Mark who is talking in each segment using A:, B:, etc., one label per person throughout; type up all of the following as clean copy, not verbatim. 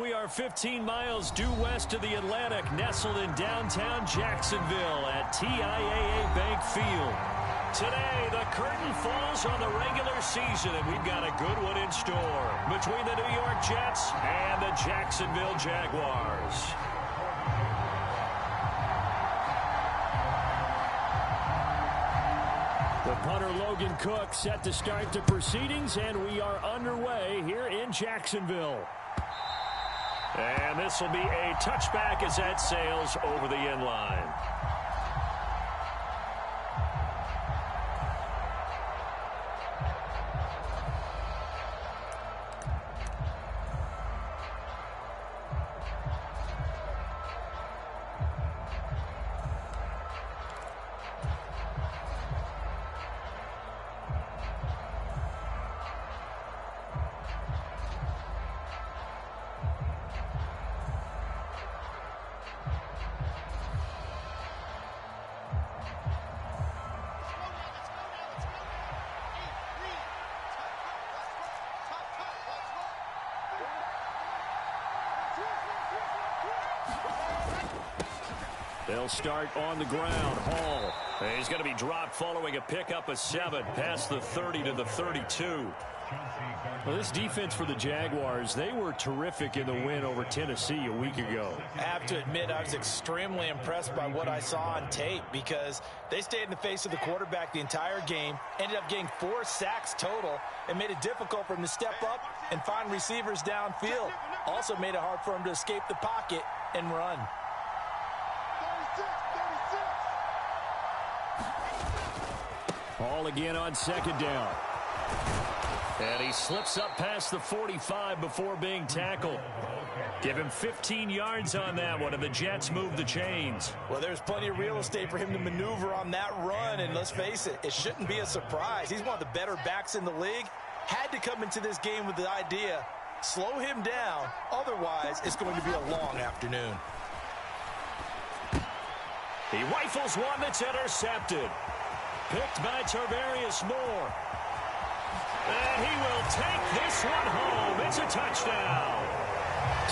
A: We are 15 miles due west of the Atlantic, nestled in downtown Jacksonville at TIAA Bank Field. Today, the curtain falls on the regular season, and we've got a good one in store between the New York Jets and the Jacksonville Jaguars. The punter Logan Cook set to start the proceedings, and we are underway here in Jacksonville. And this will be a touchback as that sails over the end line. They'll start on the ground. Hall. He's going to be dropped following a pickup of 7 past the 30 to the 32. Well, this defense for the Jaguars, they were terrific in the win over Tennessee a week ago.
B: I have to admit, I was extremely impressed by what I saw on tape because they stayed in the face of the quarterback the entire game, ended up getting 4 sacks total, and made it difficult for him to step up and find receivers downfield. Also made it hard for him to escape the pocket and run.
A: Hall again on second down. And he slips up past the 45 before being tackled. Give him 15 yards on that one, and the Jets move the chains.
B: Well, there's plenty of real estate for him to maneuver on that run, and let's face it, it shouldn't be a surprise. He's one of the better backs in the league. Had to come into this game with the idea, slow him down, otherwise it's going to be a long afternoon.
A: He rifles one that's intercepted. Picked by Tarvarius Moore. And he will take this one home. It's a touchdown.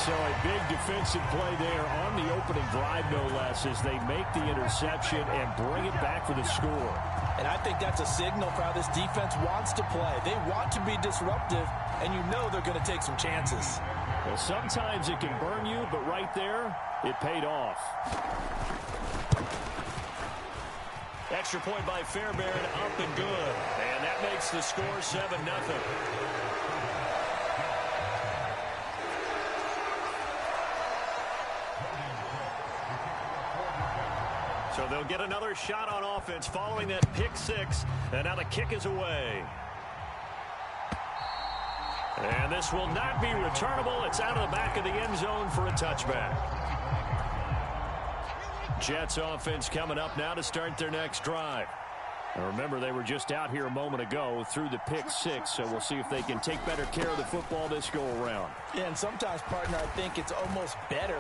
A: So a big defensive play there on the opening drive, no less, as they make the interception and bring it back for the score.
B: And I think that's a signal for how this defense wants to play. They want to be disruptive, and you know they're going to take some chances.
A: Well, sometimes it can burn you, but right there, it paid off. Extra point by Fairbairn, up and good. And that makes the score 7-0. So they'll get another shot on offense following that pick 6. And now the kick is away. And this will not be returnable. It's out of the back of the end zone for a touchback. Jets offense coming up now to start their next drive. Now remember, they were just out here a moment ago through the pick 6, so we'll see if they can take better care of the football this go-around.
B: Yeah, and sometimes, partner, I think it's almost better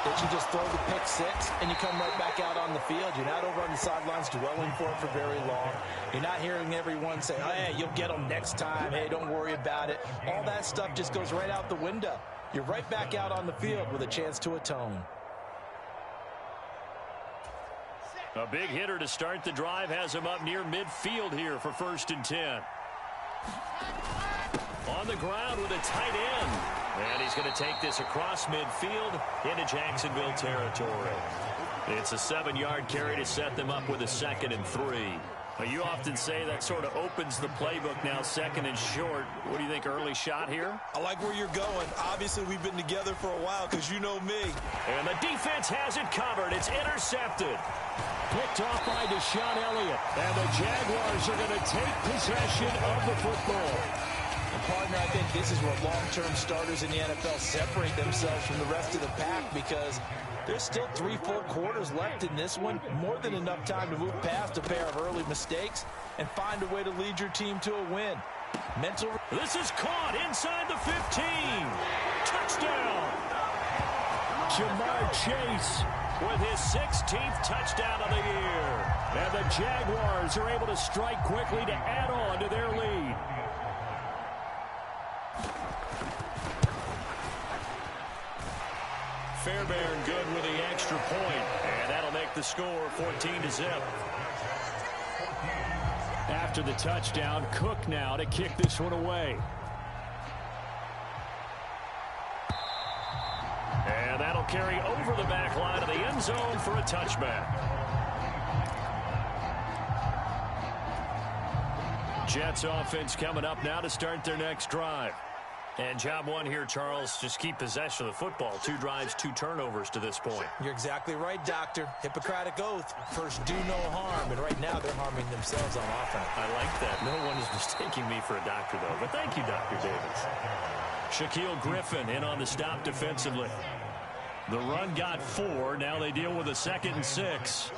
B: that you just throw the pick 6 and you come right back out on the field. You're not over on the sidelines dwelling for it for very long. You're not hearing everyone say, hey, you'll get them next time. Hey, don't worry about it. All that stuff just goes right out the window. You're right back out on the field with a chance to atone.
A: A big hitter to start the drive has him up near midfield here for 1st and 10. On the ground with a tight end. And he's going to take this across midfield into Jacksonville territory. It's a 7-yard carry to set them up with a 2nd and 3. Well, you often say that sort of opens the playbook now, 2nd and short. What do you think, early shot here?
C: I like where you're going. Obviously, we've been together for a while because you know me.
A: And the defense has it covered. It's intercepted. Picked off by Deshaun Elliott. And the Jaguars are going to take possession of the football.
B: And partner, I think this is where long-term starters in the NFL separate themselves from the rest of the pack because there's still 3 full quarters left in this one. More than enough time to move past a pair of early mistakes and find a way to lead your team to a win. This
A: is caught inside the 15. Touchdown. Ja'Marr Chase with his 16th touchdown of the year. And the Jaguars are able to strike quickly to add on to their lead. Fairbairn good with the extra point, and that'll make the score 14-0. After the touchdown, Cook now to kick this one away. And that'll carry over the back line of the end zone for a touchback. Jets offense coming up now to start their next drive. And job one here, Charles, just keep possession of the football. 2 drives, 2 turnovers to this point.
B: You're exactly right, Doctor. Hippocratic oath. First, do no harm. And right now, they're harming themselves on offense.
A: I like that. No one is mistaking me for a doctor, though. But thank you, Dr. Davis. Shaquille Griffin in on the stop defensively. The run got 4. Now they deal with a 2nd and 6.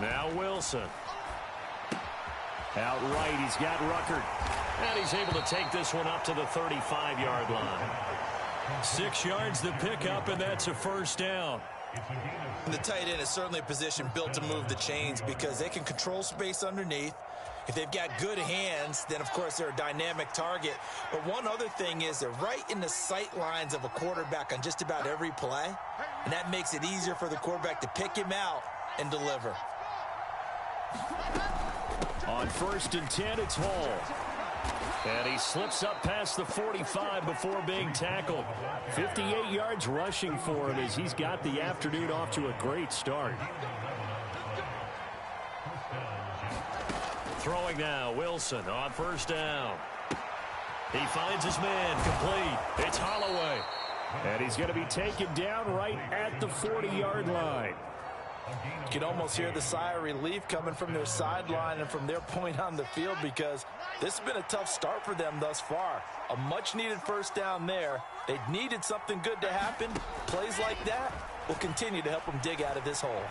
A: Now Wilson. Out right, he's got Ruckert. And he's able to take this one up to the 35-yard line. 6 yards the pickup, and that's a first down.
C: The tight end is certainly a position built to move the chains because they can control space underneath. If they've got good hands, then, of course, they're a dynamic target. But one other thing is they're right in the sight lines of a quarterback on just about every play, and that makes it easier for the quarterback to pick him out and deliver.
A: On 1st and 10, it's Hall. And he slips up past the 45 before being tackled. 58 yards rushing for him as he's got the afternoon off to a great start. Throwing now, Wilson on 1st down. He finds his man, complete. It's Holloway. And he's going to be taken down right at the 40-yard line.
B: You can almost hear the sigh of relief coming from their sideline and from their point on the field because this has been a tough start for them thus far. A much-needed first down there. They needed something good to happen. Plays like that will continue to help them dig out of this hole.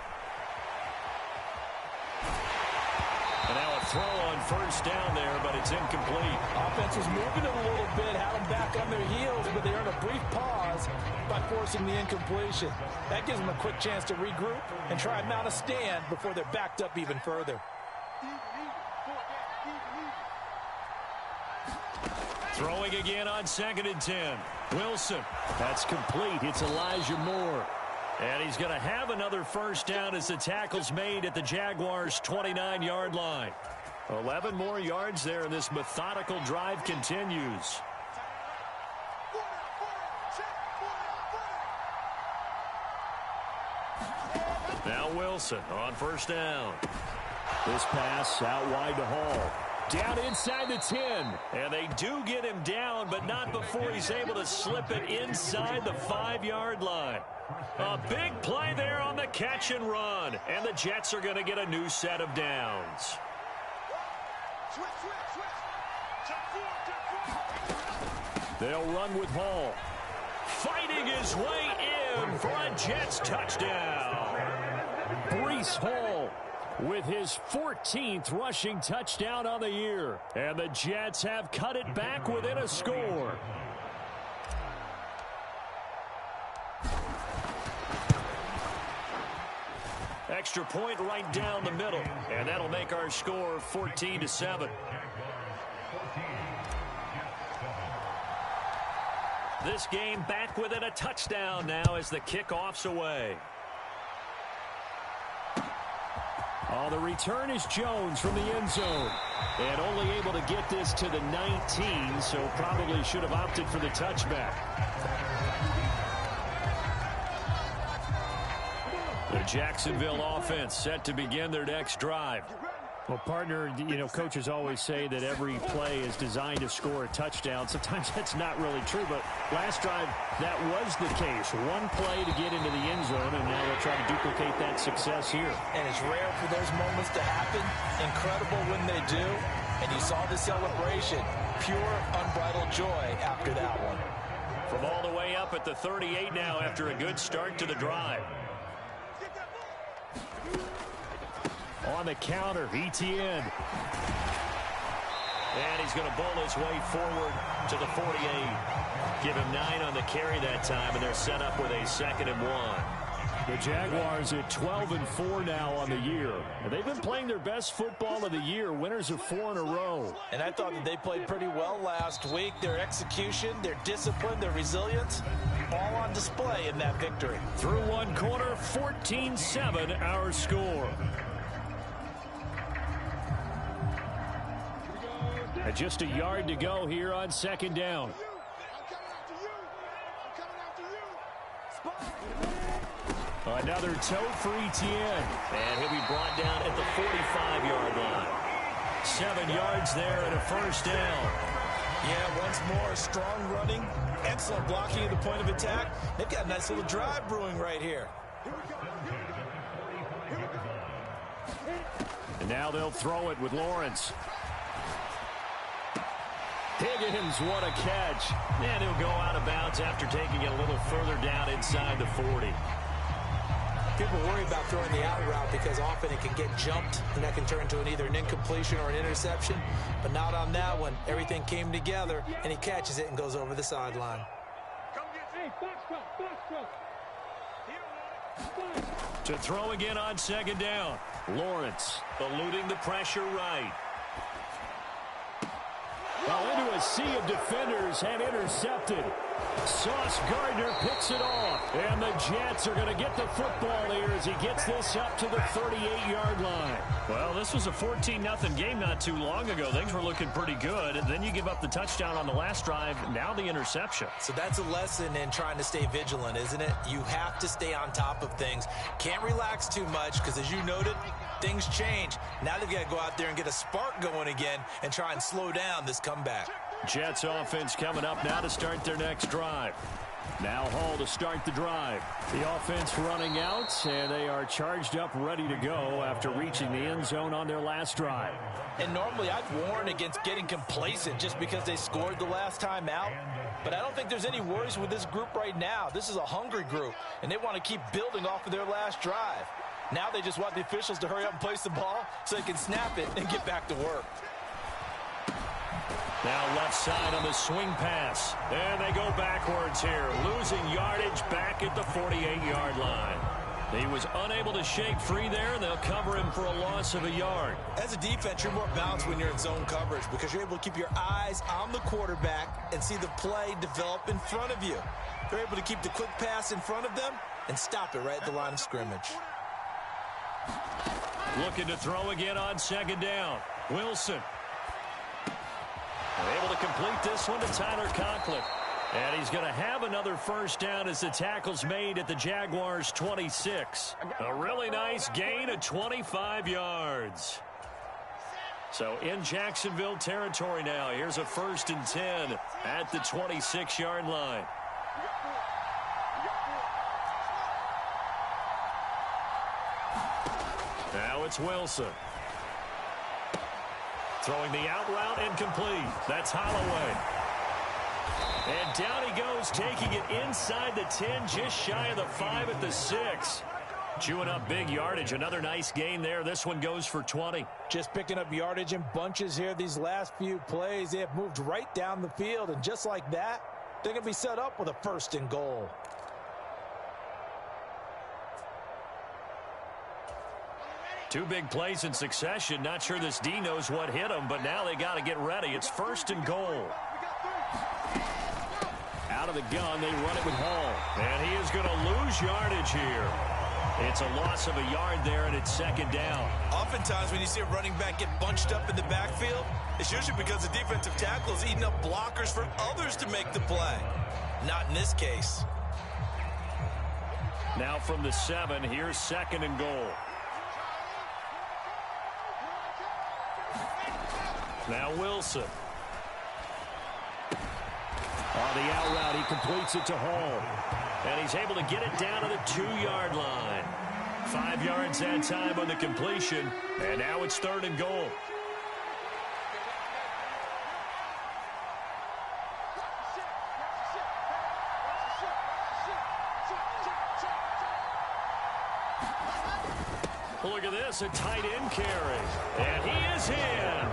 A: And now a throw on 1st down there, but it's incomplete.
B: Offense was moving it a little bit, had them back on their heels, but they earned a brief pause by forcing the incompletion. That gives them a quick chance to regroup and try and mount a stand before they're backed up even further.
A: Throwing again on 2nd and 10. Wilson. That's complete. It's Elijah Moore. And he's going to have another first down as the tackle's made at the Jaguars' 29-yard line. 11 more yards there, and this methodical drive continues. Now Wilson on 1st down. This pass out wide to Hall. Down inside the 10. And they do get him down, but not before he's able to slip it inside the 5-yard line. A big play there on the catch and run. And the Jets are going to get a new set of downs. They'll run with Hall. Fighting his way in for a Jets touchdown. Breece Hall with his 14th rushing touchdown on the year. And the Jets have cut it back within a score. Extra point right down the middle. And that'll make our score 14-7. This game back within a touchdown now as the kickoff's away. Oh, the return is Jones from the end zone. And only able to get this to the 19, so probably should have opted for the touchback. The Jacksonville offense set to begin their next drive. Well, partner, you know, coaches always say that every play is designed to score a touchdown. Sometimes that's not really true, but last drive, that was the case. One play to get into the end zone, and now they'll try to duplicate that success here.
B: And it's rare for those moments to happen. Incredible when they do. And you saw the celebration. Pure, unbridled joy after that one.
A: From all the way up at the 38 now after a good start to the drive. On the counter, Etienne. And he's going to bowl his way forward to the 48. Give him 9 on the carry that time, and they're set up with a 2nd and 1. The Jaguars at 12-4 now on the year. And they've been playing their best football of the year, winners of 4 in a row.
B: And I thought that they played pretty well last week. Their execution, their discipline, their resilience, all on display in that victory.
A: Through one quarter, 14-7 our score. And just a yard to go here on second down. Another toe for Etienne. And he'll be brought down at the 45-yard line. 7 yards there and a first down.
C: Yeah, once more, strong running, excellent blocking at the point of attack. They've got a nice little drive brewing right here.
A: And now they'll throw it with Lawrence. Higgins, what a catch. And he'll go out of bounds after taking it a little further down inside the 40.
B: People worry about throwing the out route because often it can get jumped, and that can turn into either an incompletion or an interception. But not on that one. Everything came together, and he catches it and goes over the sideline.
A: To throw again on second down. Lawrence eluding the pressure right. Well, into a sea of defenders and intercepted. Sauce Gardner picks it off. And the Jets are going to get the football here as he gets this up to the 38-yard line. Well, this was a 14-0 game not too long ago. Things were looking pretty good. And then you give up the touchdown on the last drive. Now the interception.
C: So that's a lesson in trying to stay vigilant, isn't it? You have to stay on top of things. Can't relax too much because, as you noted, things change. Now they've got to go out there and get a spark going again and try and slow down this comeback.
A: Jets offense coming up now to start their next drive. Now Hall to start the drive. The offense running out, and they are charged up, ready to go after reaching the end zone on their last drive.
B: And normally I'd warn against getting complacent just because they scored the last time out. But I don't think there's any worries with this group right now. This is a hungry group, and they want to keep building off of their last drive. Now they just want the officials to hurry up and place the ball so they can snap it and get back to work.
A: Now left side on the swing pass. And they go backwards here, losing yardage back at the 48-yard line. He was unable to shake free there, and they'll cover him for a loss of a yard.
C: As a defense, you're more balanced when you're in zone coverage because you're able to keep your eyes on the quarterback and see the play develop in front of you. They're able to keep the quick pass in front of them and stop it right at the line of scrimmage.
A: Looking to throw again on second down. Wilson. Able to complete this one to Tyler Conklin. And he's going to have another first down as the tackle's made at the Jaguars' 26. A really nice gain of 25 yards. So in Jacksonville territory now. Here's a 1st and 10 at the 26-yard line. Now it's Wilson. Throwing the out route incomplete. That's Holloway. And down he goes, taking it inside the 10, just shy of the 5 at the 6. Chewing up big yardage. Another nice gain there. This one goes for 20.
B: Just picking up yardage in bunches here. These last few plays, they have moved right down the field. And just like that, they're going to be set up with a 1st and goal.
A: Two big plays in succession. Not sure this D knows what hit him, but now they got to get ready. It's 1st and goal. Out of the gun, they run it with Hall. And he is going to lose yardage here. It's a loss of a yard there, and it's 2nd down.
C: Oftentimes when you see a running back get bunched up in the backfield, it's usually because the defensive tackle is eating up blockers for others to make the play. Not in this case.
A: Now from the 7, here's 2nd and goal. Now Wilson. On the out route, he completes it to Hall. And he's able to get it down to the 2-yard line. 5 yards that time on the completion. And now it's 3rd and goal. Look at this, a tight end carry. And he is in.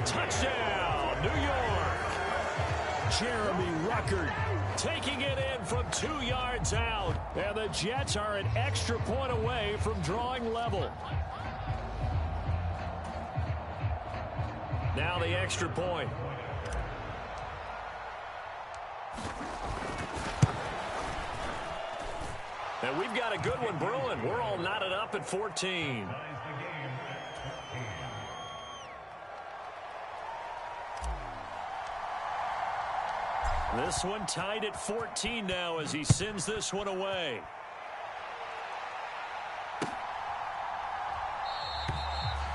A: Touchdown, New York. Jeremy Ruckert taking it in from 2 yards out. And the Jets are an extra point away from drawing level. Now the extra point. And we've got a good one brewing. We're all knotted up at 14. This one tied at 14 now as he sends this one away.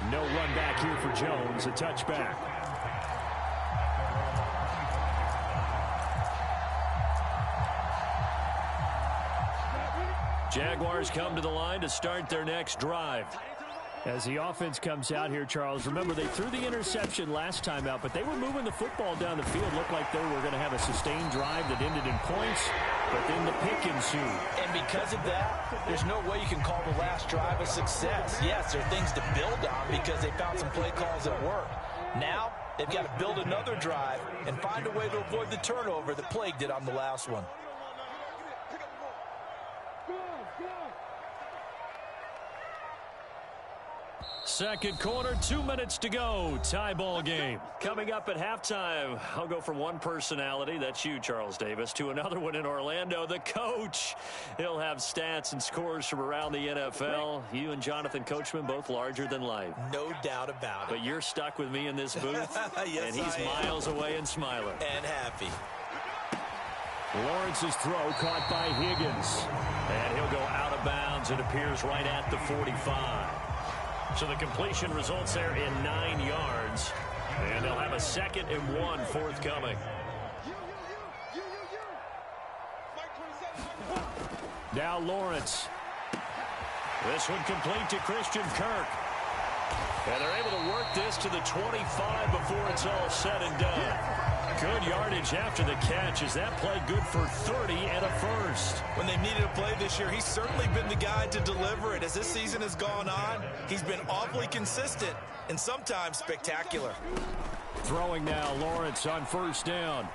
A: No run back here for Jones. A touchback. Jaguars come to the line to start their next drive. As the offense comes out here, Charles, remember they threw the interception last time out, but they were moving the football down the field. Looked like they were going to have a sustained drive that ended in points, but then the pick ensued.
B: And because of that, there's no way you can call the last drive a success. Yes, there are things to build on because they found some play calls that work. Now, they've got to build another drive and find a way to avoid the turnover that plagued it on the last one.
A: Second quarter, 2 minutes to go. Tie ball game. Coming up at halftime, I'll go from one personality, that's you, Charles Davis, to another one in Orlando, the coach. He'll have stats and scores from around the NFL. You and Jonathan Coachman, both larger than life.
C: No doubt about it.
A: But you're stuck with me in this booth,
C: yes,
A: and he's miles away and smiling.
C: And happy.
A: Lawrence's throw caught by Higgins. And he'll go out of bounds. It appears right at the 45. So the completion results there in 9 yards. And they'll have a 2nd and 1 forthcoming. Now Lawrence. This one complete to Christian Kirk. And they're able to work this to the 25 before it's all said and done. Good yardage after the catch. Is that play good for 30 and a first?
C: When they needed a play this year, he's certainly been the guy to deliver it. As this season has gone on, he's been awfully consistent and sometimes spectacular.
A: Throwing now, Lawrence on first down.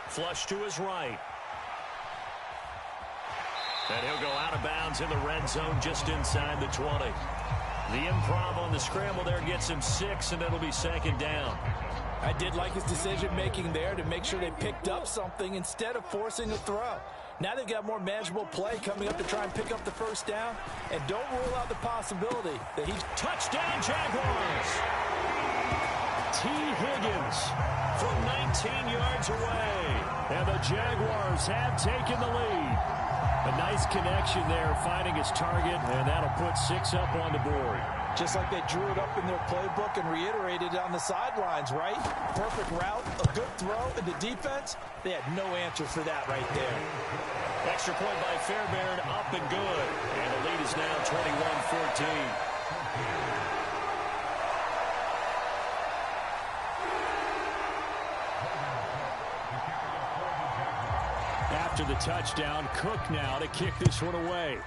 A: Flush to his right. And he'll go out of bounds in the red zone just inside the 20. The improv on the scramble there gets him 6, and it'll be 2nd down.
B: I did like his decision-making there to make sure they picked up something instead of forcing a throw. Now they've got more manageable play coming up to try and pick up the first down. And don't rule out the possibility that he's...
A: Touchdown, Jaguars! T. Higgins from 19 yards away. And the Jaguars have taken the lead. A nice connection there, finding his target, and that'll put 6 up on the board.
B: Just like they drew it up in their playbook and reiterated it on the sidelines, right? Perfect route, a good throw, and the defense, they had no answer for that right there.
A: Extra point by Fairbairn, up and good. And the lead is now 21-14. After the touchdown, Cook now to kick this one away.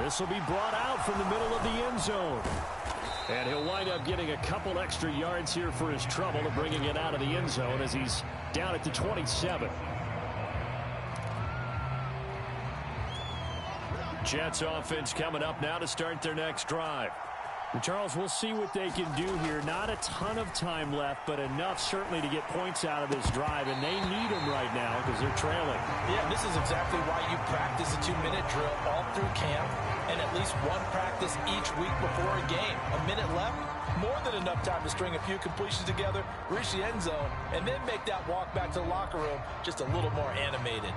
A: This will be brought out from the middle of the end zone. And he'll wind up getting a couple extra yards here for his trouble of bringing it out of the end zone as he's down at the 27. Jets offense coming up now to start their next drive. Charles, we'll see what they can do here. Not a ton of time left, but enough certainly to get points out of this drive, and they need them right now because they're trailing.
B: Yeah, this is exactly why you practice a 2-minute drill all through camp and at least one practice each week before a game. A minute left, more than enough time to string a few completions together, reach the end zone, and then make that walk back to the locker room just a little more animated.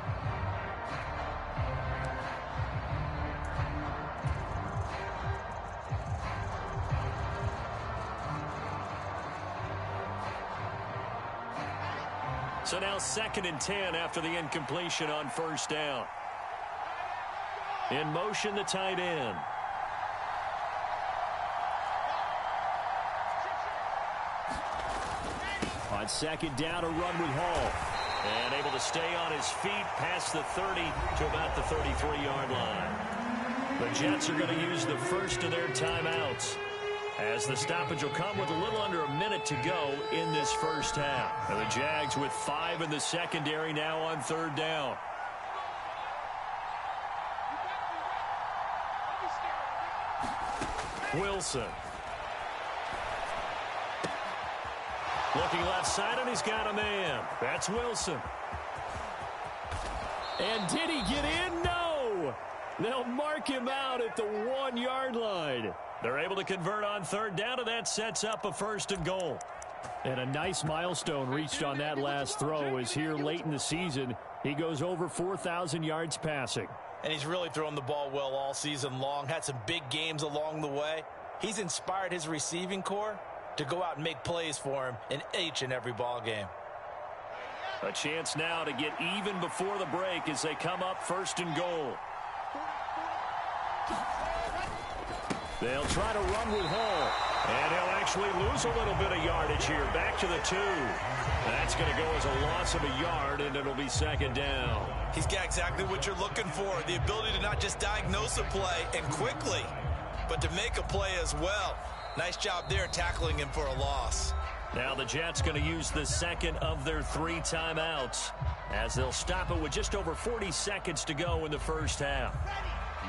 A: So now 2nd and 10 after the incompletion on first down. In motion, the tight end. On 2nd down, a run with Hall. And able to stay on his feet past the 30 to about the 33-yard line. The Jets are going to use the first of their timeouts. as the stoppage will come with a little under a minute to go in this first half. And the Jags with 5 in the secondary now on third down. Wilson. Looking left side, and he's got a man. That's Wilson. And did he get in? No! They'll mark him out at the 1-yard line. They're able to convert on third down, and that sets up a 1st and goal. And a nice milestone reached on that last throw as here late in the season, he goes over 4,000 yards passing.
C: And he's really thrown the ball well all season long, had some big games along the way. He's inspired his receiving corps to go out and make plays for him in each and every ball game.
A: A chance now to get even before the break as they come up 1st and goal. They'll try to run with Hall. And he'll actually lose a little bit of yardage here. Back to the 2. That's going to go as a loss of a yard, and it'll be 2nd down.
C: He's got exactly what you're looking for. The ability to not just diagnose a play and quickly, but to make a play as well. Nice job there tackling him for a loss.
A: Now the Jets going to use the 2nd of their 3 timeouts as they'll stop it with just over 40 seconds to go in the first half.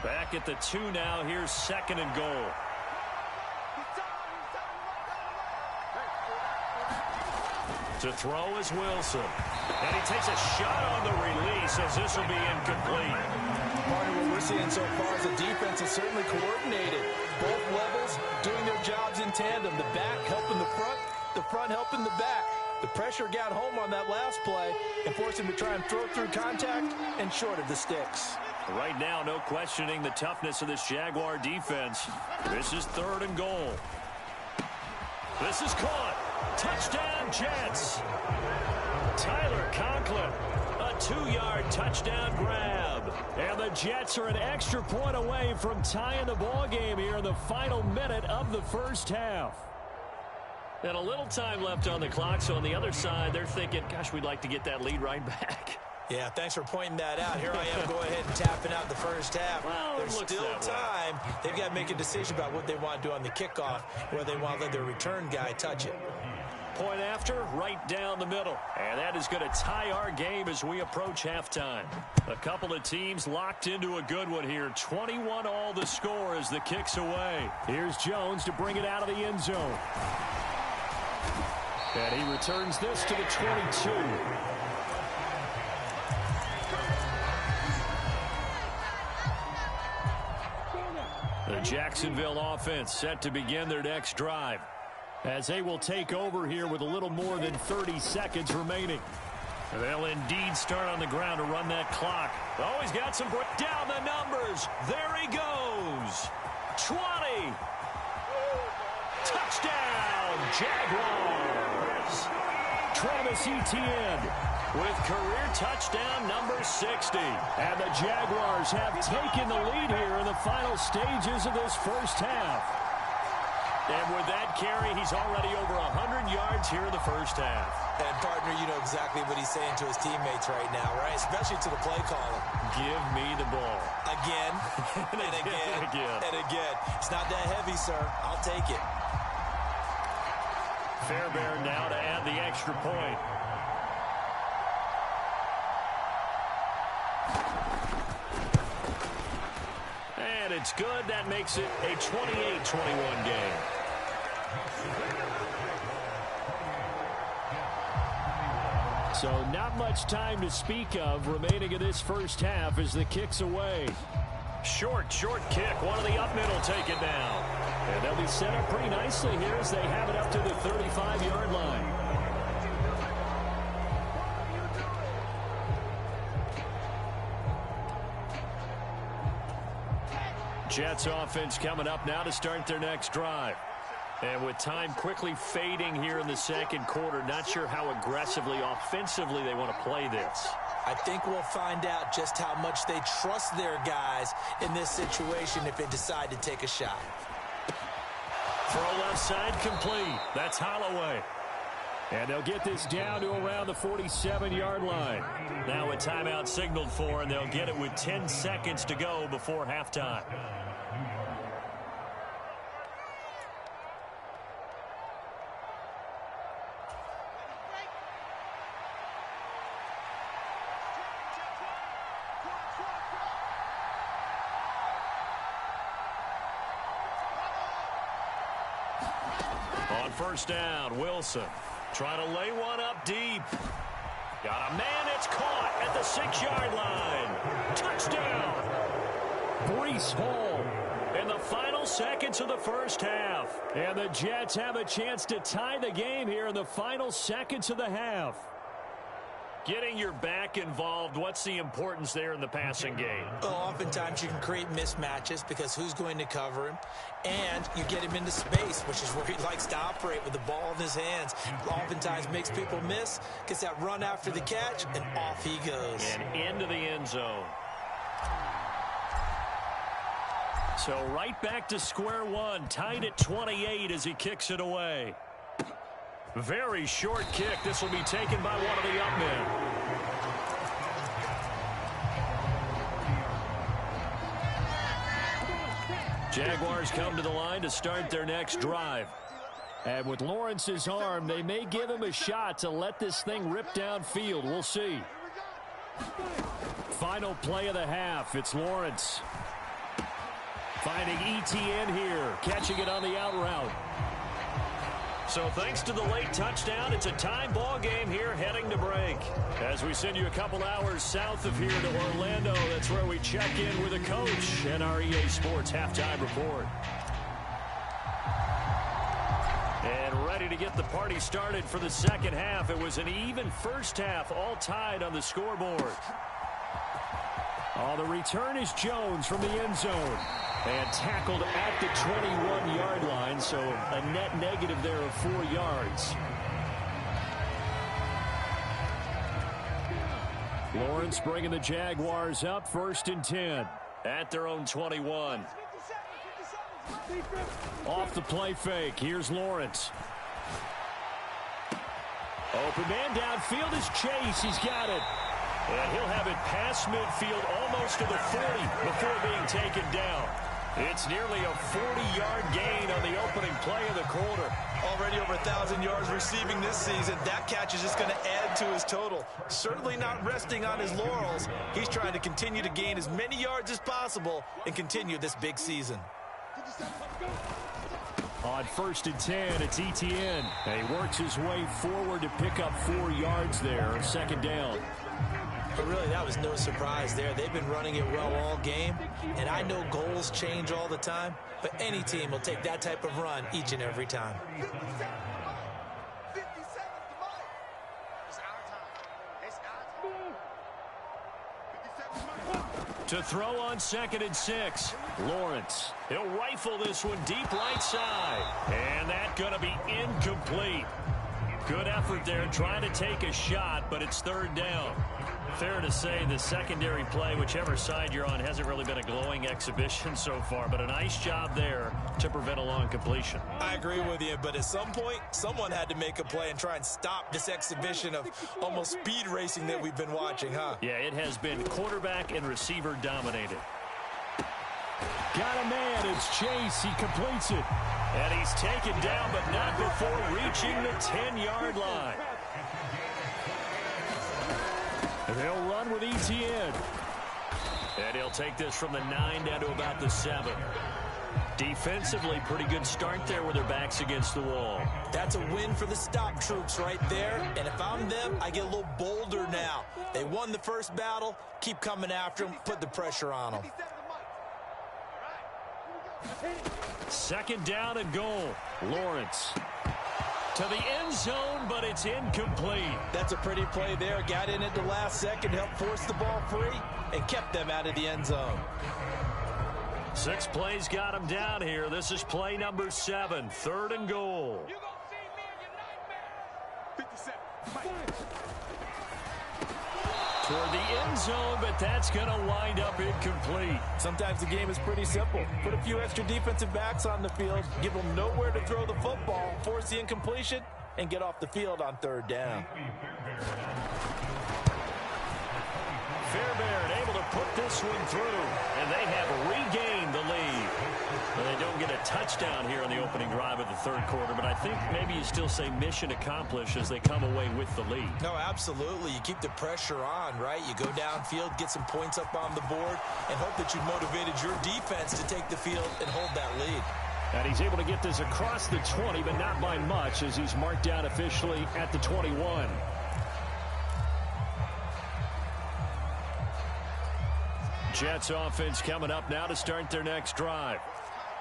A: Back at the 2 now. Here's 2nd and goal. To throw is Wilson. And he takes a shot on the release as this will be incomplete.
B: Part of what we're seeing so far is the defense is certainly coordinated. Both levels doing their jobs in tandem. The back helping the front helping the back. The pressure got home on that last play and forced him to try and throw through contact and short of the sticks.
A: Right now, no questioning the toughness of this Jaguar defense. This is 3rd and goal. This is caught. Touchdown, Jets. Tyler Conklin, a 2-yard touchdown grab. And the Jets are an extra point away from tying the ball game here in the final minute of the first half. And a little time left on the clock, so on the other side, they're thinking, gosh, we'd like to get that lead right back.
C: Yeah, thanks for pointing that out. Here I am go ahead and tapping out the first half.
A: Well,
C: there's still time. They've got to make a decision about what they want to do on the kickoff, whether they want to let their return guy touch it.
A: Point after, right down the middle. And that is going to tie our game as we approach halftime. A couple of teams locked into a good one here. 21-all the score as the kick's away. Here's Jones to bring it out of the end zone. And he returns this to the 22. The Jacksonville offense set to begin their next drive as they will take over here with a little more than 30 seconds remaining. They'll indeed start on the ground to run that clock. Oh, he's got some break down the numbers. There he goes. 20. Touchdown, Jaguars. Travis Etienne with career touchdown number 60. And the Jaguars have taken the lead here in the final stages of this first half. And with that carry, he's already over 100 yards here in the first half.
C: And, partner, you know exactly what he's saying to his teammates right now, right? Especially to the play caller.
A: Give me the ball.
C: Again, and again, and again. It's not that heavy, sir. I'll take it.
A: Fairbairn now to add the extra point. And it's good. That makes it a 28-21 game. So not much time to speak of remaining in this first half as the kick's away. Short kick. One of the up middle take it down. And they'll be set up pretty nicely here as they have it up to the 35-yard line. Jets offense coming up now to start their next drive. And with time quickly fading here in the second quarter, not sure how aggressively, offensively they want to play this.
C: I think we'll find out just how much they trust their guys in this situation if they decide to take a shot.
A: Throw left side complete. That's Holloway. And they'll get this down to around the 47-yard line. Now a timeout signaled for, and they'll get it with 10 seconds to go before halftime. On first down, Wilson trying to lay one up deep. Got a man, it's caught at the 6-yard line. Touchdown! Breece Hall in the final seconds of the first half. And the Jets have a chance to tie the game here in the final seconds of the half. Getting your back involved, what's the importance there in the passing game?
C: Well, oftentimes you can create mismatches because who's going to cover him? And you get him into space, which is where he likes to operate with the ball in his hands. Oftentimes makes people miss, gets that run after the catch, and off he goes.
A: And into the end zone. So right back to square one, tied at 28 as he kicks it away. Very short kick. This will be taken by one of the up men. Jaguars come to the line to start their next drive. And with Lawrence's arm, they may give him a shot to let this thing rip downfield. We'll see. Final play of the half. It's Lawrence. Finding ETN here. Catching it on the out route. So thanks to the late touchdown, it's a tie ball game here heading to break. As we send you a couple hours south of here to Orlando, that's where we check in with the coach and our EA Sports halftime report. And ready to get the party started for the second half. It was an even first half, all tied on the scoreboard. The return is Jones from the end zone. And tackled at the 21-yard line, so a net negative there of 4 yards. Lawrence bringing the Jaguars up, 1st and 10 at their own 21. Off the play fake, here's Lawrence. Open man downfield is Chase, he's got it. And he'll have it past midfield almost to the 40 before being taken down. It's nearly a 40-yard gain on the opening play of the quarter.
C: Already over 1,000 yards receiving this season. That catch is just going to add to his total. Certainly not resting on his laurels. He's trying to continue to gain as many yards as possible and continue this big season.
A: On 1st and 10, it's ETN. And he works his way forward to pick up 4 yards there, 2nd down.
C: But really, that was no surprise there. They've been running it well all game, and I know goals change all the time, but any team will take that type of run each and every time.
A: To throw on 2nd and 6, Lawrence. He'll rifle this one deep right side, and that's going to be incomplete. Good effort there trying to take a shot, but it's 3rd down. Fair to say the secondary play, whichever side you're on, hasn't really been a glowing exhibition so far, but a nice job there to prevent a long completion.
C: I agree with you, but at some point, someone had to make a play and try and stop this exhibition of almost speed racing that we've been watching, huh?
A: Yeah, it has been quarterback and receiver dominated. Got a man, it's Chase, he completes it. And he's taken down, but not before reaching the 10-yard line. They'll run with ETN. And he'll take this from the 9 down to about the 7. Defensively, pretty good start there with their backs against the wall.
C: That's a win for the stop troops right there. And if I'm them, I get a little bolder now. They won the first battle. Keep coming after them. Put the pressure on them.
A: 2nd down and goal. Lawrence. To the end zone, but it's incomplete.
C: That's a pretty play there. Got in at the last second, helped force the ball free, and kept them out of the end zone.
A: 6 plays got him down here. This is play number 7, 3rd and goal. Toward the end zone, but that's going to wind up incomplete.
C: Sometimes the game is pretty simple. Put a few extra defensive backs on the field, give them nowhere to throw the football, force the incompletion, and get off the field on 3rd down.
A: Fairbairn able to put this one through, and they have regained the lead. Well, they don't get a touchdown here on the opening drive of the 3rd quarter, but I think maybe you still say mission accomplished as they come away with the lead.
C: No, absolutely. You keep the pressure on, right? You go downfield, get some points up on the board, and hope that you've motivated your defense to take the field and hold that lead.
A: And he's able to get this across the 20, but not by much, as he's marked down officially at the 21. Jets offense coming up now to start their next drive.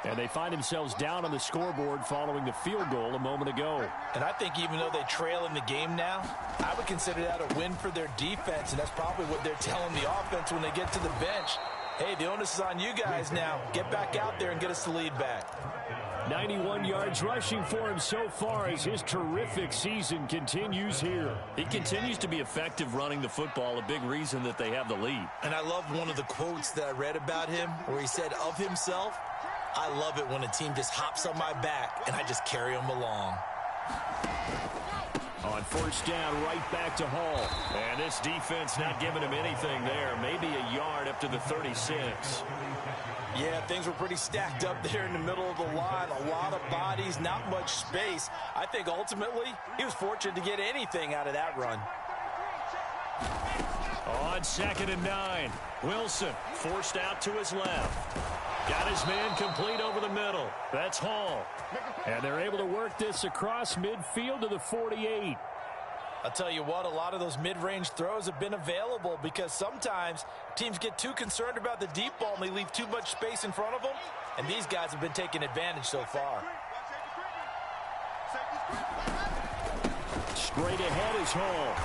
A: And they find themselves down on the scoreboard following the field goal a moment ago.
B: And I think even though they trail in the game now, I would consider that a win for their defense, and that's probably what they're telling the offense when they get to the bench. Hey, the onus is on you guys now. Get back out there and get us the lead back.
A: 91 yards rushing for him so far as his terrific season continues here.
D: He continues to be effective running the football, a big reason that they have the lead.
C: And I love one of the quotes that I read about him where he said of himself, "I love it when a team just hops on my back and I just carry them along."
A: On first down, right back to Hall. And this defense not giving him anything there. Maybe a yard up to the 36.
B: Yeah, things were pretty stacked up there in the middle of the line. A lot of bodies, not much space. I think ultimately he was fortunate to get anything out of that run.
A: On 2nd and 9, Wilson forced out to his left. Got his man complete over the middle. That's Hall. And they're able to work this across midfield to the 48.
B: I'll tell you what, a lot of those mid-range throws have been available because sometimes teams get too concerned about the deep ball and they leave too much space in front of them. And these guys have been taking advantage so far.
A: Straight ahead is Hall.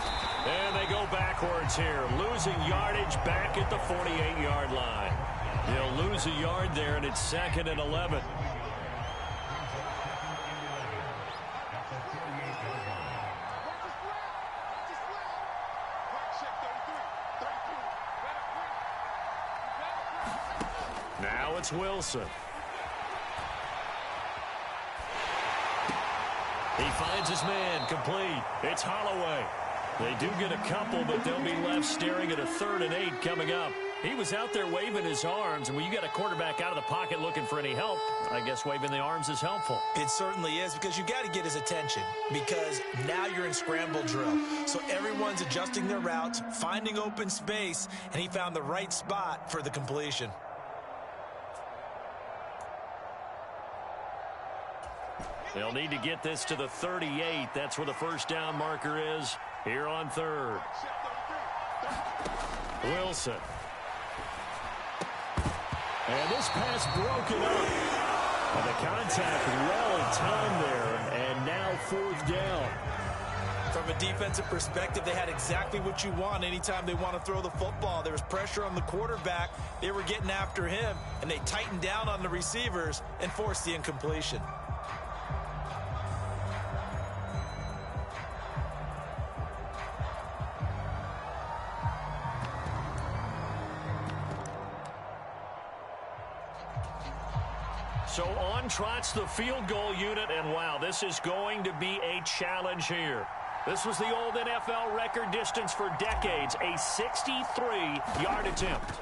A: And they go backwards here, losing yardage back at the 48-yard line. They'll lose a yard there, and it's 2nd and 11. Now it's Wilson. He finds his man complete. It's Holloway. They do get a couple, but they'll be left staring at a 3rd and 8 coming up. He was out there waving his arms, and when you got a quarterback out of the pocket looking for any help, I guess waving the arms is helpful.
C: It certainly is, because you got to get his attention, because now you're in scramble drill. So everyone's adjusting their routes, finding open space, and he found the right spot for the completion.
A: They'll need to get this to the 38. That's where the first down marker is here on 3rd. Wilson. And this pass broken up. And the contact well timed there. And now 4th down.
C: From a defensive perspective, they had exactly what you want anytime they want to throw the football. There was pressure on the quarterback. They were getting after him, and they tightened down on the receivers and forced the incompletion.
A: So on trots the field goal unit, and wow, this is going to be a challenge here. This was the old NFL record distance for decades, a 63-yard attempt.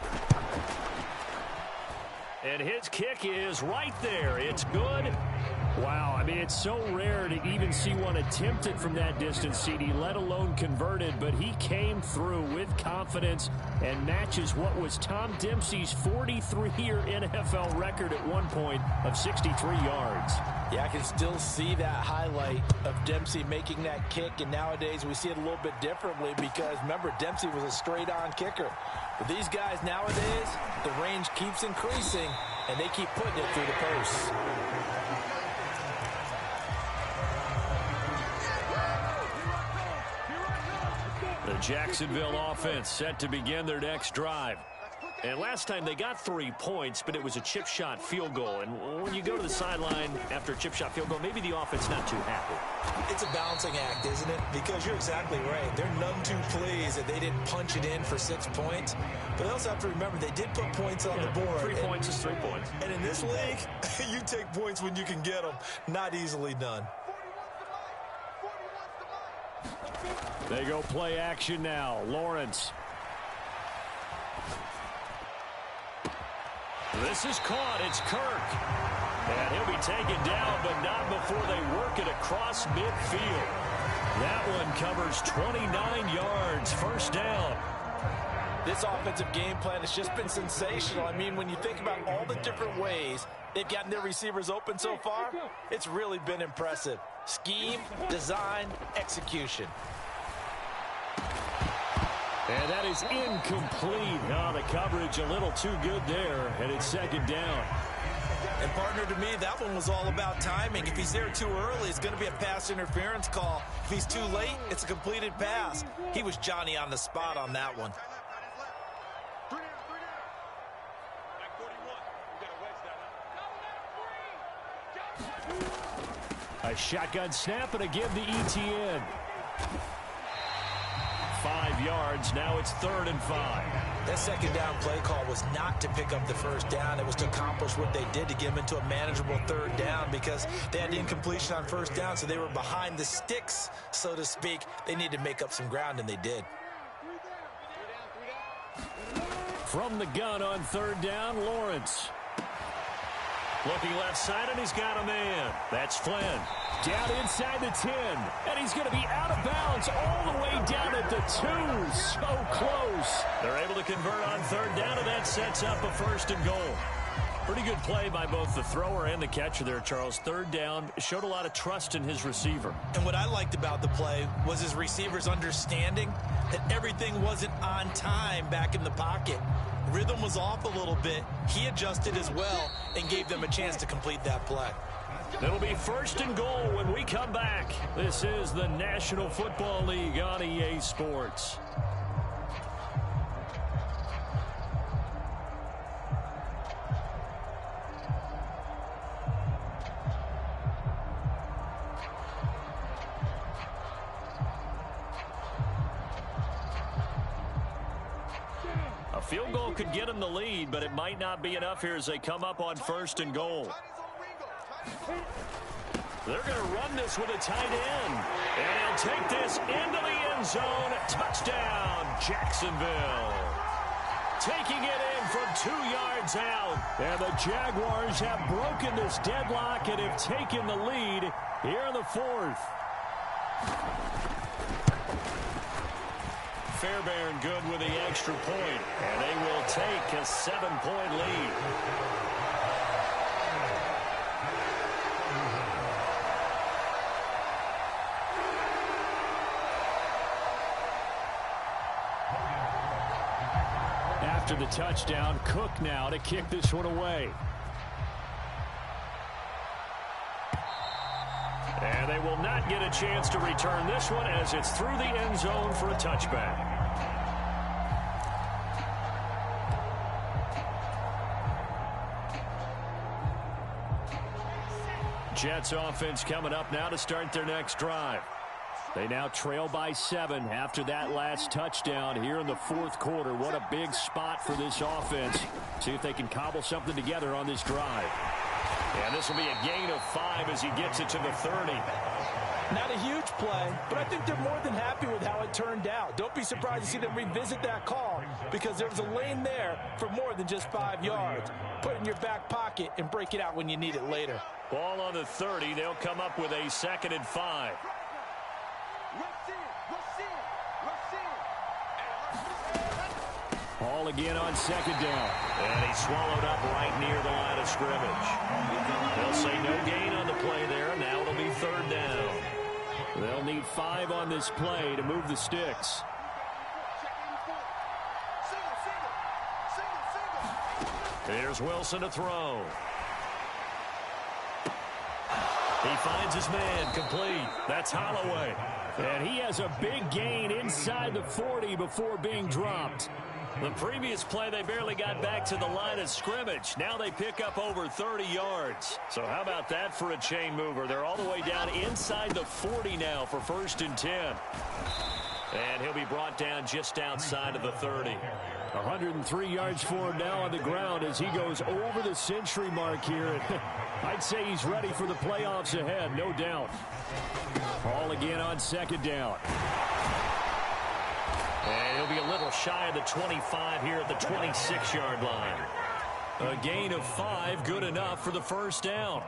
A: And his kick is right there. It's good. Wow, I mean, it's so rare to even see one attempted from that distance, CD, let alone converted, but he came through with confidence and matches what was Tom Dempsey's 43-year NFL record at one point of 63 yards.
B: Yeah, I can still see that highlight of Dempsey making that kick, and nowadays we see it a little bit differently because, remember, Dempsey was a straight-on kicker. But these guys nowadays, the range keeps increasing, and they keep putting it through the posts.
A: The Jacksonville offense set to begin their next drive. And last time they got 3 points, but it was a chip shot field goal. And when you go to the sideline after a chip shot field goal, maybe the offense not too happy.
C: It's a balancing act, isn't it? Because you're exactly right. They're none too pleased that they didn't punch it in for 6 points. But they also have to remember they did put points on the board.
A: 3 points is 3 points.
C: And in this league, you take points when you can get them. Not easily done.
A: They go play action now. Lawrence. This is caught. It's Kirk. And he'll be taken down, but not before they work it across midfield. That one covers 29 yards. First down.
B: This offensive game plan has just been sensational. I mean, when you think about all the different ways they've gotten their receivers open so far, it's really been impressive. Scheme, design, execution.
D: And that is incomplete. Oh, the coverage a little too good there, and it's second down.
C: And, partner, to me, that one was all about timing. If he's there too early, it's going to be a pass interference call. If he's too late, it's a completed pass. He was Johnny on the spot on that one.
D: A shotgun snap and a give to ETN. 5 yards. Now it's 3rd and 5.
C: That second down play call was not to pick up the first down. It was to accomplish what they did to get them into a manageable 3rd down because they had incompletion on first down, so they were behind the sticks, so to speak. They needed to make up some ground, and they did.
D: From the gun on 3rd down, Lawrence. Looking left side, and he's got a man. That's Flynn. Down inside the 10, and he's going to be out of bounds all the way down at the 2. So close. They're able to convert on 3rd down, and that sets up a 1st and goal. Pretty good play by both the thrower and the catcher there, Charles. 3rd down, showed a lot of trust in his receiver.
C: And what I liked about the play was his receivers understanding that everything wasn't on time back in the pocket. Rhythm was off a little bit. He adjusted as well and gave them a chance to complete that play.
D: It'll be 1st and goal when we come back. This is the National Football League on EA Sports. A field goal could get them the lead, but it might not be enough here as they come up on 1st and goal. They're going to run this with a tight end. And he'll take this into the end zone. Touchdown, Jacksonville. Taking it in from 2 yards out. And the Jaguars have broken this deadlock and have taken the lead here in the 4th. Fairbairn good with the extra point. And they will take a 7-point lead. After the touchdown, Cook now to kick this one away. And they will not get a chance to return this one as it's through the end zone for a touchback. Jets offense coming up now to start their next drive. They now trail by 7 after that last touchdown here in the 4th quarter. What a big spot for this offense. See if they can cobble something together on this drive. And this will be a gain of 5 as he gets it to the 30.
B: Not a huge play, but I think they're more than happy with how it turned out. Don't be surprised to see them revisit that call because there was a lane there for more than just 5 yards. Put it in your back pocket and break it out when you need it later.
D: Ball on the 30. They'll come up with a 2nd and 5. Ball again on 2nd down. And he swallowed up right near the line of scrimmage. They'll say no gain on the play there. Now it'll be 3rd down. They'll need 5 on this play to move the sticks. Here's Wilson to throw. He finds his man, complete. That's Holloway. And he has a big gain inside the 40 before being dropped. The previous play, they barely got back to the line of scrimmage. Now they pick up over 30 yards. So how about that for a chain mover? They're all the way down inside the 40 now for 1st and 10. And he'll be brought down just outside of the 30. 103 yards for him now on the ground as he goes over the century mark here. I'd say he's ready for the playoffs ahead, no doubt. Ball again on 2nd down. And he'll be a little shy of the 25 here at the 26-yard line. A gain of 5, good enough for the 1st down.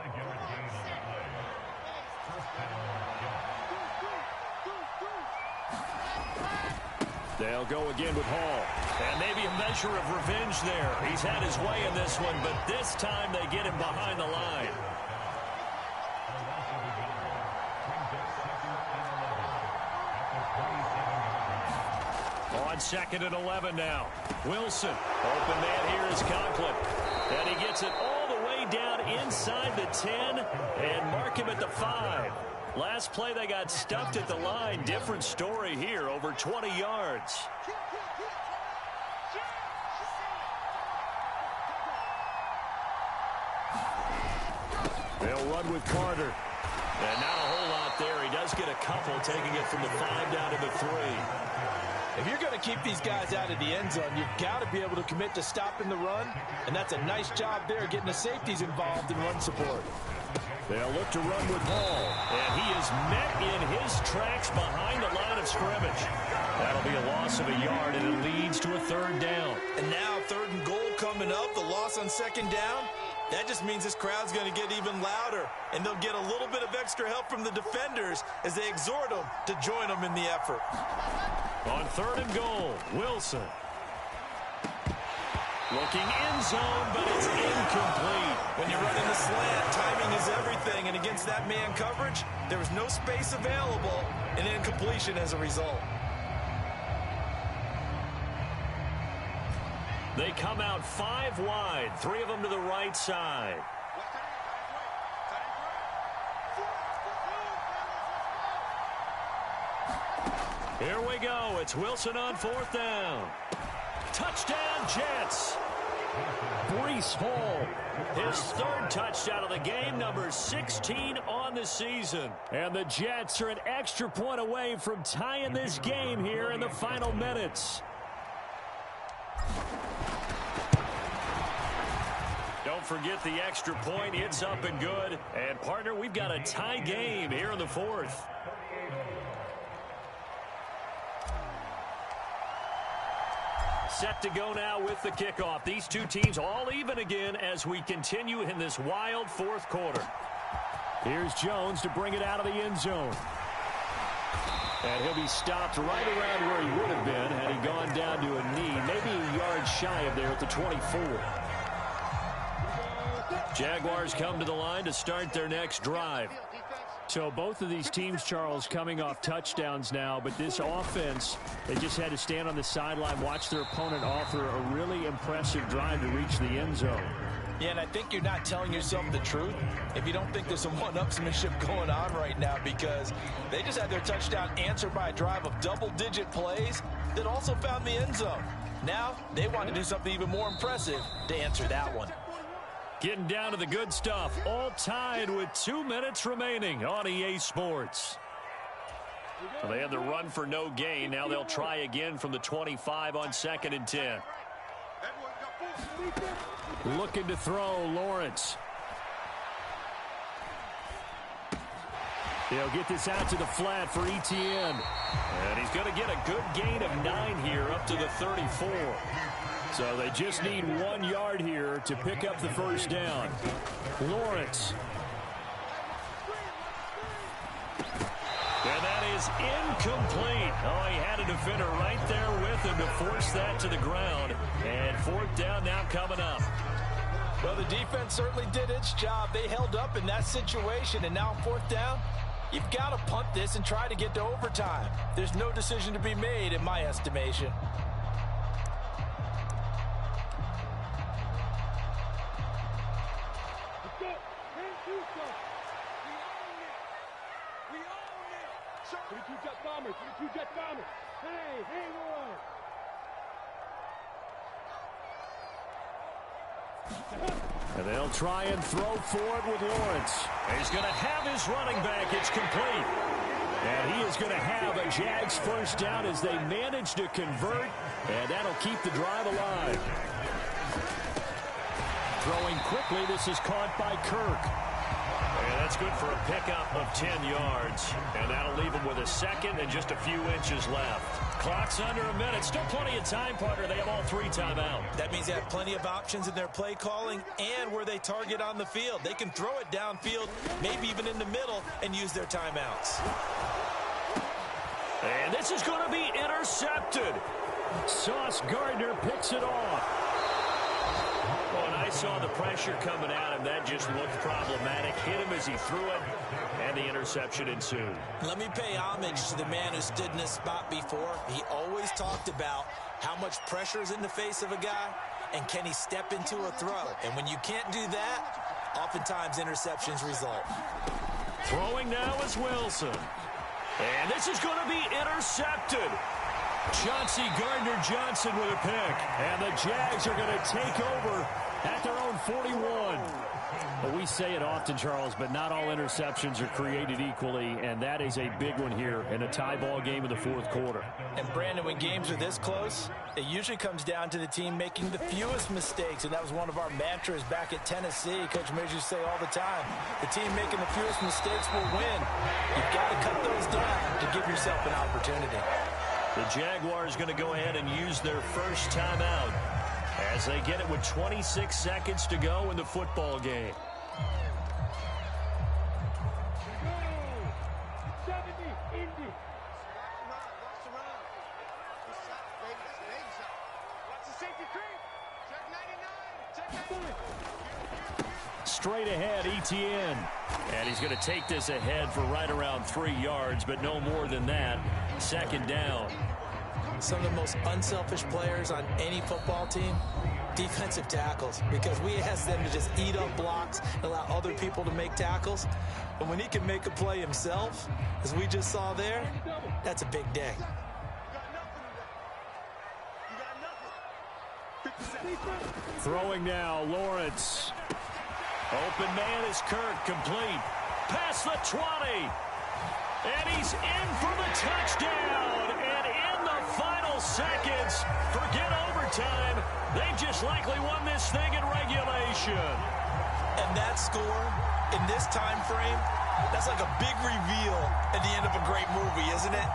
D: They'll go again with Hall. And maybe a measure of revenge there. He's had his way in this one, but this time they get him behind the line. On 2nd and 11 now. Wilson. Open man here is Conklin. And he gets it all the way down inside the 10 and mark him at the 5. Last play they got stuffed at the line. Different story here, over 20 yards. They'll run with Carter. And not a whole lot there. He does get a couple, taking it from the 5 down to the 3.
B: If you're going to keep these guys out of the end zone, you've got to be able to commit to stopping the run, and that's a nice job there getting the safeties involved in run support.
D: They'll look to run with Hall, and he is met in his tracks behind the line of scrimmage. That'll be a loss of a yard, and it leads to a 3rd down.
C: And now 3rd and goal coming up, the loss on 2nd down. That just means this crowd's going to get even louder, and they'll get a little bit of extra help from the defenders as they exhort them to join them in the effort.
D: On 3rd and goal, Wilson. Looking end zone, but it's incomplete.
C: When you're running the slant, timing is everything, and against that man coverage, there was no space available, and incompletion as a result.
D: They come out 5 wide, 3 of them to the right side. Here we go. It's Wilson on 4th down. Touchdown, Jets. Breece Hall, his 3rd touchdown of the game, number 16 on the season. And the Jets are an extra point away from tying this game here in the final minutes. Don't forget the extra point. It's up and good. And, partner, we've got a tie game here in the 4th. Set to go now with the kickoff. These two teams all even again as we continue in this wild 4th quarter. Here's Jones to bring it out of the end zone. And he'll be stopped right around where he would have been had he gone down to a knee, maybe a yard shy of there at the 24. Jaguars come to the line to start their next drive. So both of these teams, Charles, coming off touchdowns now, but this offense, they just had to stand on the sideline, watch their opponent offer a really impressive drive to reach the end zone.
B: Yeah, and I think you're not telling yourself the truth if you don't think there's some one-upsmanship going on right now, because they just had their touchdown answered by a drive of double-digit plays that also found the end zone. Now they want to do something even more impressive to answer that one.
D: Getting down to the good stuff, all tied with 2 minutes remaining on EA Sports. Well, they had the run for no gain. Now they'll try again from the 25 on 2nd and 10. Looking to throw, Lawrence. He'll get this out to the flat for Etienne. And he's going to get a good gain of 9 here up to the 34. So they just need 1 yard here to pick up the 1st down. Lawrence. And that is incomplete. Oh, he had a defender right there with him to force that to the ground. And 4th down now coming up.
B: Well, the defense certainly did its job. They held up in that situation, and now 4th down, you've got to punt this and try to get to overtime. There's no decision to be made in my estimation.
D: And they'll try and throw forward with Lawrence. He's going to have his running back. It's complete. And he is going to have a Jags 1st down as they manage to convert. And that'll keep the drive alive. Throwing quickly. This is caught by Kirk. And that's good for a pickup of 10 yards. And that'll leave him with a 2nd and just a few inches left. Clock's under a minute. Still plenty of time, partner. They have all 3 timeout.
C: That means they have plenty of options in their play calling and where they target on the field. They can throw it downfield, maybe even in the middle, and use their timeouts.
D: And this is going to be intercepted. Sauce Gardner picks it off. When I saw the pressure coming at him, that just looked problematic. Hit him as he threw it, and the interception ensued.
C: Let me pay homage to the man who stood in this spot before. He always talked about how much pressure is in the face of a guy, and can he step into a throw. And when you can't do that, oftentimes interceptions result.
D: Throwing now is Wilson. And this is going to be intercepted. Chauncey Gardner-Johnson with a pick. And the Jags are going to take over at their own 41. Well, we say it often, Charles, but not all interceptions are created equally, and that is a big one here in a tie ball game in the fourth quarter.
B: And, Brandon, when games are this close, it usually comes down to the team making the fewest mistakes, and that was one of our mantras back at Tennessee. Coach Mears used to say all the time, the team making the fewest mistakes will win. You've got to cut those down to give yourself an opportunity.
D: The Jaguars going to go ahead and use their first timeout as they get it with 26 seconds to go in the football game. Straight ahead, Etienne. And he's going to take this ahead for right around 3 yards, but no more than that. Second down.
B: Some of the most unselfish players on any football team, defensive tackles, because we ask them to just eat up blocks and allow other people to make tackles. But when he can make a play himself, as we just saw there, that's a big day.
D: Throwing now, Lawrence. Open man is Kirk, complete. Past the 20. And he's in for the touchdown. And in the final seconds, forget overtime. They've just likely won this thing in regulation.
C: And that score in this time frame, that's like a big reveal at the end of a great movie, isn't it?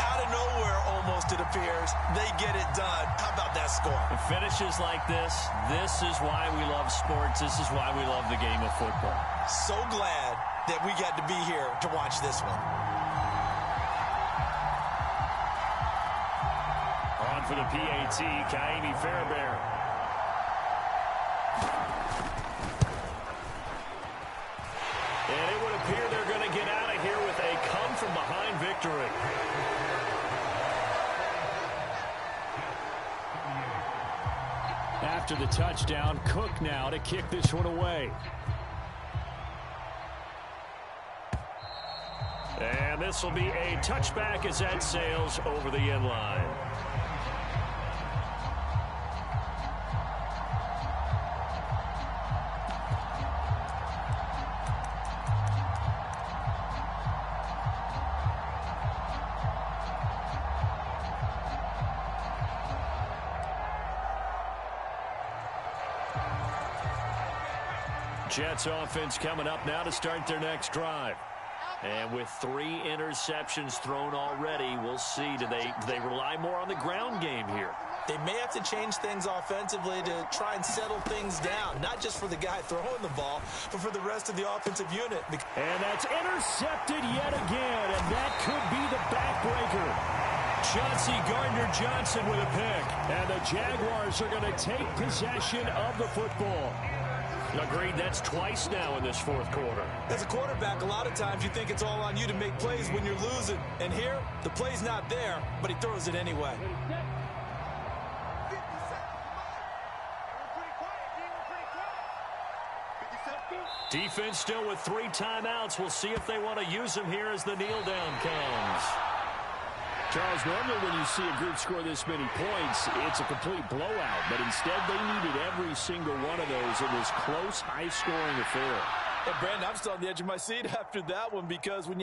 C: Out of nowhere, almost, it appears, they get it done. How about that score?
D: It finishes like this. This is why we love sports. This is why we love the game of football.
C: So glad that we got to be here to watch this one.
D: On for the PAT, Ka'imi Fairbairn. And it would appear they're going to get out of here with a come-from-behind victory. After the touchdown, Cook now to kick this one away. And this will be a touchback as that sails over the end line. Jets offense coming up now to start their next drive. And with 3 interceptions thrown already, we'll see. Do they rely more on the ground game here?
B: They may have to change things offensively to try and settle things down, not just for the guy throwing the ball, but for the rest of the offensive unit.
D: And that's intercepted yet again, and that could be the backbreaker. Chauncey Gardner-Johnson with a pick, and the Jaguars are going to take possession of the football. Agreed, that's twice now in this fourth quarter.
B: As a quarterback, a lot of times you think it's all on you to make plays when you're losing. And here, the play's not there, but he throws it anyway.
D: Defense still with 3 timeouts. We'll see if they want to use them here as the kneel down comes. Charles, normally when you see a group score this many points, it's a complete blowout. But instead, they needed every single one of those in this close, high-scoring affair.
B: Hey, Brandon, I'm still on the edge of my seat after that one because when you